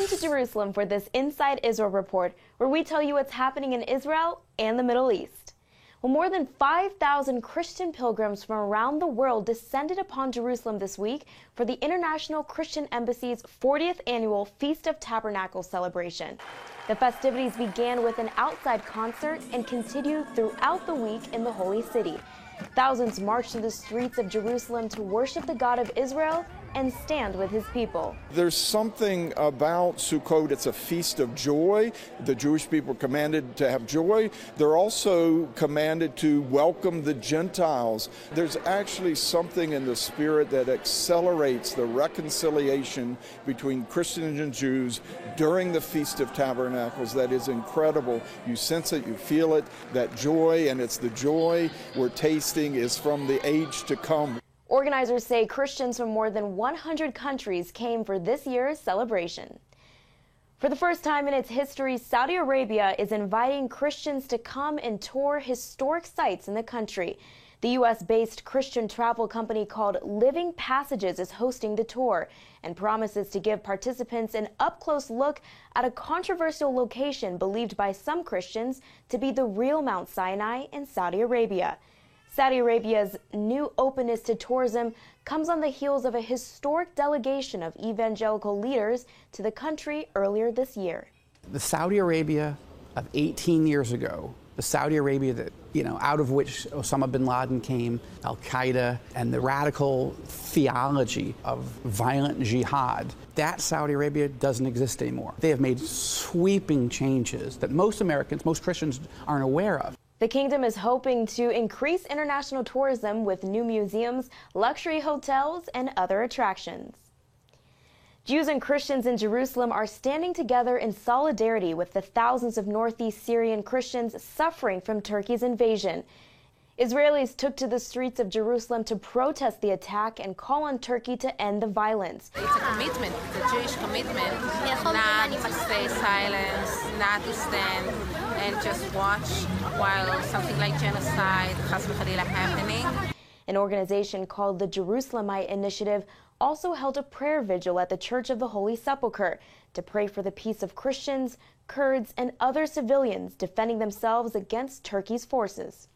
Welcome to Jerusalem for this Inside Israel report, where we tell you what's happening in Israel and the Middle East. Well, more than 5,000 Christian pilgrims from around the world descended upon Jerusalem this week for the International Christian Embassy's 40th annual Feast of Tabernacles celebration. The festivities began with an outside concert and continued throughout the week in the Holy City. Thousands marched to the streets of Jerusalem to worship the God of Israel and stand with his people. There's something about Sukkot, it's a feast of joy. The Jewish people are commanded to have joy. They're also commanded to welcome the Gentiles. There's actually something in the spirit that accelerates the reconciliation between Christians and Jews during the Feast of Tabernacles that is incredible. You sense it, you feel it, that joy, and it's the joy we're tasting is from the age to come. Organizers say Christians from more than 100 countries came for this year's celebration. For the first time in its history, Saudi Arabia is inviting Christians to come and tour historic sites in the country. The U.S.-based Christian travel company called Living Passages is hosting the tour and promises to give participants an up-close look at a controversial location believed by some Christians to be the real Mount Sinai in Saudi Arabia. Saudi Arabia's new openness to tourism comes on the heels of a historic delegation of evangelical leaders to the country earlier this year. The Saudi Arabia of 18 years ago, the Saudi Arabia that, out of which Osama bin Laden came, Al-Qaeda, and the radical theology of violent jihad, that Saudi Arabia doesn't exist anymore. They have made sweeping changes that most Americans, most Christians aren't aware of. The kingdom is hoping to increase international tourism with new museums, luxury hotels, and other attractions. Jews and Christians in Jerusalem are standing together in solidarity with the thousands of northeast Syrian Christians suffering from Turkey's invasion. Israelis took to the streets of Jerusalem to protest the attack and call on Turkey to end the violence. It's a commitment, it's a Jewish commitment, not to stay silent, not to stand and just watch while something like genocide, chas v'chalila, happening. An organization called the Jerusalemite Initiative also held a prayer vigil at the Church of the Holy Sepulchre to pray for the peace of Christians, Kurds, and other civilians defending themselves against Turkey's forces.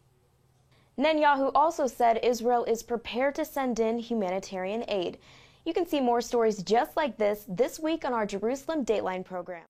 Netanyahu also said Israel is prepared to send in humanitarian aid. You can see more stories just like this week on our Jerusalem Dateline program.